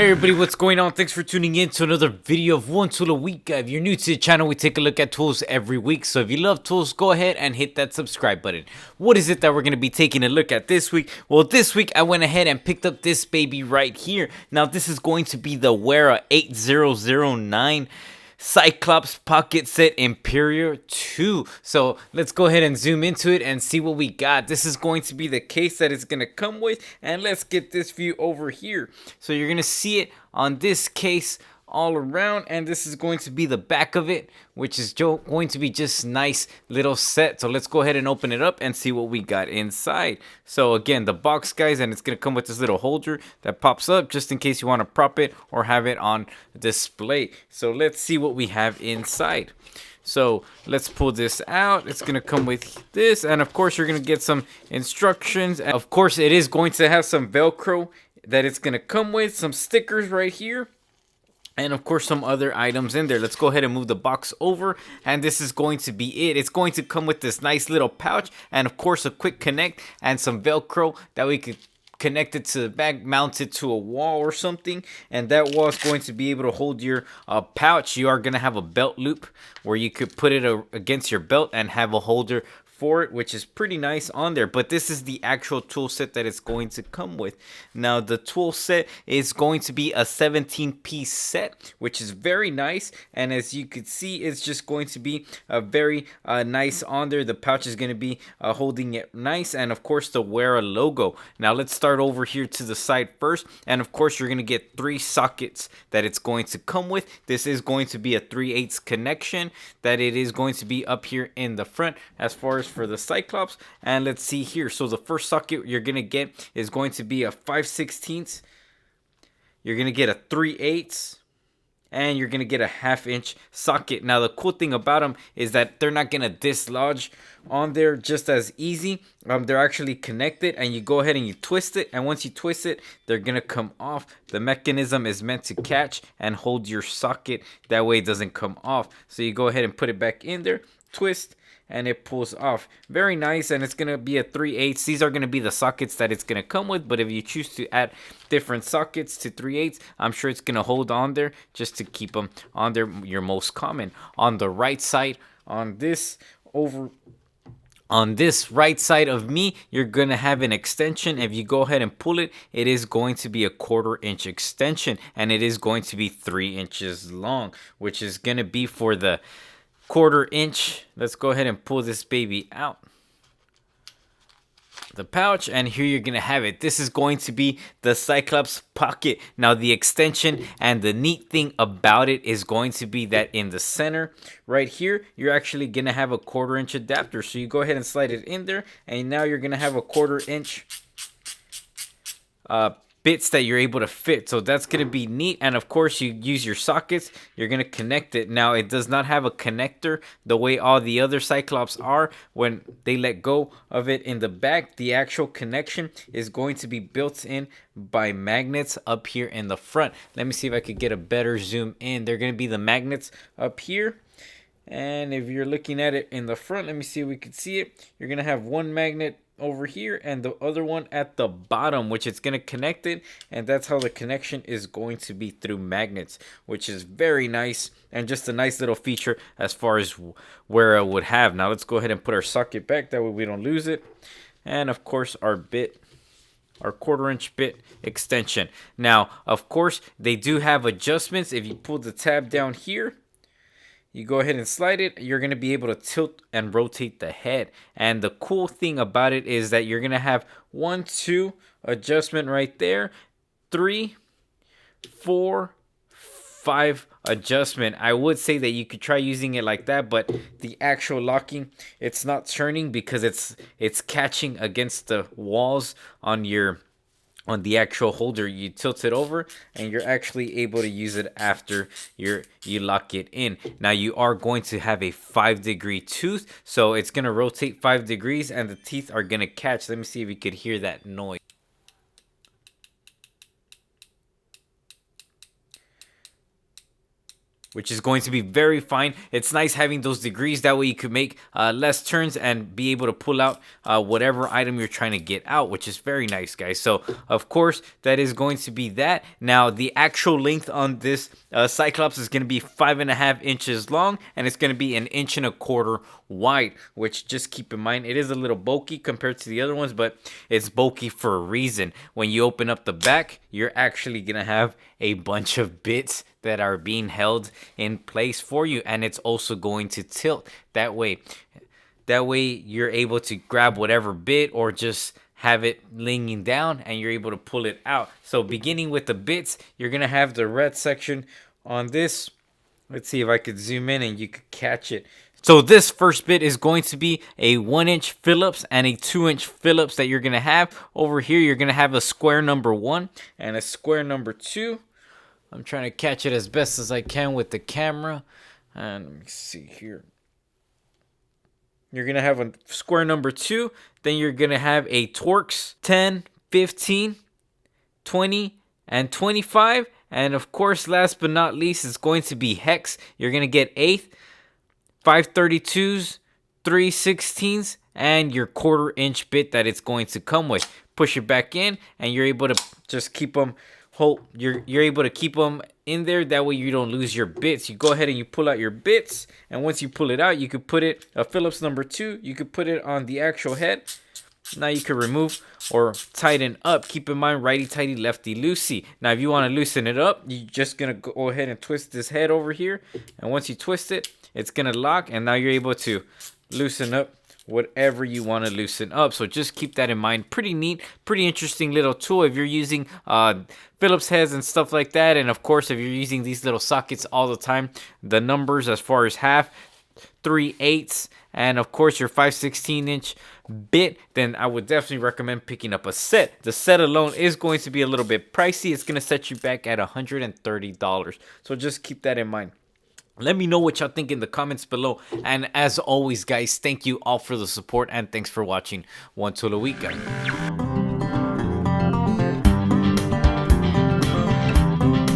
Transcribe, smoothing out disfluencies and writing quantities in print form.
Hey everybody, what's going on? Thanks for tuning in to another video of one tool a week. If you're new to the channel, we take a look at tools every week. So if you love tools, go ahead and hit that subscribe button. What is it that we're going to be taking a look at this week? Well, this week I went ahead and picked up this baby right here. Now this is going to be the Wera 8009 Cyclops pocket set Imperial 2. So let's go ahead and zoom into it and see what we got. This is going to be the case that it's going to come with, and let's get this view over here. So you're going to see it on this case all around, and this is going to be the back of it, which is going to be just nice little set. So let's go ahead and open it up and see what we got inside. So again, the box, guys, and it's going to come with this little holder that pops up just in case you want to prop it or have it on display. So let's see what we have inside. So let's pull this out. It's going to come with this, and of course you're going to get some instructions. And of course it is going to have some Velcro that it's going to come with, some stickers right here, and of course some other items in there. Let's go ahead and move the box over, and this is going to be it. It's going to come with this nice little pouch, and of course a quick connect and some Velcro that we could connect it to the back, mount it to a wall or something, and that wall is going to be able to hold your pouch. You are going to have a belt loop where you could put it against your belt and have a holder for it, which is pretty nice on there. But this is the actual tool set that it's going to come with. Now the tool set is going to be a 17-piece set, which is very nice, and as you can see, it's just going to be a very nice on there. The pouch is going to be holding it nice, and of course the Wera logo. Now let's start over here to the side first, and of course you're going to get 3 sockets that it's going to come with. This is going to be a 3/8 connection that it is going to be up here in the front as far as for the Cyclops. And let's see here. So the first socket you're gonna get is going to be a 5/16. You're gonna get a 3/8, and you're gonna get a 1/2 inch socket. Now the cool thing about them is that they're not gonna dislodge on there just as easy. They're actually connected, and you go ahead and you twist it, and once you twist it, they're gonna come off. The mechanism is meant to catch and hold your socket, that way it doesn't come off. So you go ahead and put it back in there, twist, and it pulls off. Very nice, and it's gonna be a 3/8. These are gonna be the sockets that it's gonna come with, but if you choose to add different sockets to 3/8, I'm sure it's gonna hold on there just to keep them on there. Your most common on the right side, on this right side of me, you're gonna have an extension. If you go ahead and pull it, it is going to be a 1/4 inch extension, and it is going to be 3 inches long, which is gonna be for the 1/4 inch. Let's go ahead and pull this baby out the pouch, and here you're gonna have it. This is going to be the Cyclops pocket. Now the extension, and the neat thing about it is going to be that in the center right here, you're actually gonna have a 1/4 inch adapter. So you go ahead and slide it in there, and now you're gonna have a 1/4 inch bits that you're able to fit. So that's going to be neat. And of course you use your sockets, you're going to connect it. Now it does not have a connector the way all the other Cyclops are. When they let go of it in the back, the actual connection is going to be built in by magnets up here in the front. Let me see if I could get a better zoom in. They're going to be the magnets up here, and if you're looking at it in the front, let me see if we can see it. You're going to have one magnet over here and the other one at the bottom, which it's going to connect it, and that's how the connection is going to be through magnets, which is very nice and just a nice little feature as far as where I would have. Now let's go ahead and put our socket back, that way we don't lose it, and of course our bit, our 1/4 inch bit extension. Now of course they do have adjustments. If you pull the tab down here, you go ahead and slide it, you're going to be able to tilt and rotate the head. And the cool thing about it is that you're going to have 1, 2 adjustment right there, 3, 4, 5 adjustment. I would say that you could try using it like that, but the actual locking, it's not turning because it's catching against the walls on the actual holder. You tilt it over, and you're actually able to use it after you lock it in. Now you are going to have a 5-degree tooth, so it's going to rotate 5 degrees, and the teeth are going to catch. Let me see if you could hear that noise. which is going to be very fine. It's nice having those degrees, that way you could make less turns and be able to pull out whatever item you're trying to get out, which is very nice, guys. So of course that is going to be that. Now the actual length on this Cyclops is going to be 5.5 inches long, and it's going to be 1.25 inches wide, which just keep in mind it is a little bulky compared to the other ones, but it's bulky for a reason. When you open up the back, you're actually going to have a bunch of bits that are being held in place for you, and it's also going to tilt that way you're able to grab whatever bit or just have it leaning down and you're able to pull it out. So beginning with the bits, you're gonna have the red section on this. Let's see if I could zoom in and you could catch it. So this first bit is going to be a 1-inch Phillips and a 2-inch Phillips that you're gonna have. Over here you're gonna have a square number 1 and a square number 2. I'm trying to catch it as best as I can with the camera. And let me see here. You're going to have a square number 2. Then you're going to have a Torx 10, 15, 20, and 25. And of course, last but not least, it's going to be hex. You're going to get 8th, 5/32s, 3/16s, and your 1/4 inch bit that it's going to come with. Push it back in and you're able to just keep them you're able to keep them in there, that way you don't lose your bits. You go ahead and you pull out your bits, and once you pull it out, you could put it a Phillips number 2, you could put it on the actual head. Now you can remove or tighten up. Keep in mind, righty tighty, lefty loosey. Now if you want to loosen it up, you're just gonna go ahead and twist this head over here, and once you twist it, it's gonna lock, and now you're able to loosen up whatever you want to loosen up. So just keep that in mind. Pretty neat, pretty interesting little tool if you're using Phillips heads and stuff like that. And of course, if you're using these little sockets all the time, the numbers as far as 1/2, 3/8, and of course your 5/16 inch bit, then I would definitely recommend picking up a set. The set alone is going to be a little bit pricey. It's going to set you back at $130. So just keep that in mind. Let me know what y'all think in the comments below. And as always, guys, thank you all for the support, and thanks for watching one tool a week, guys.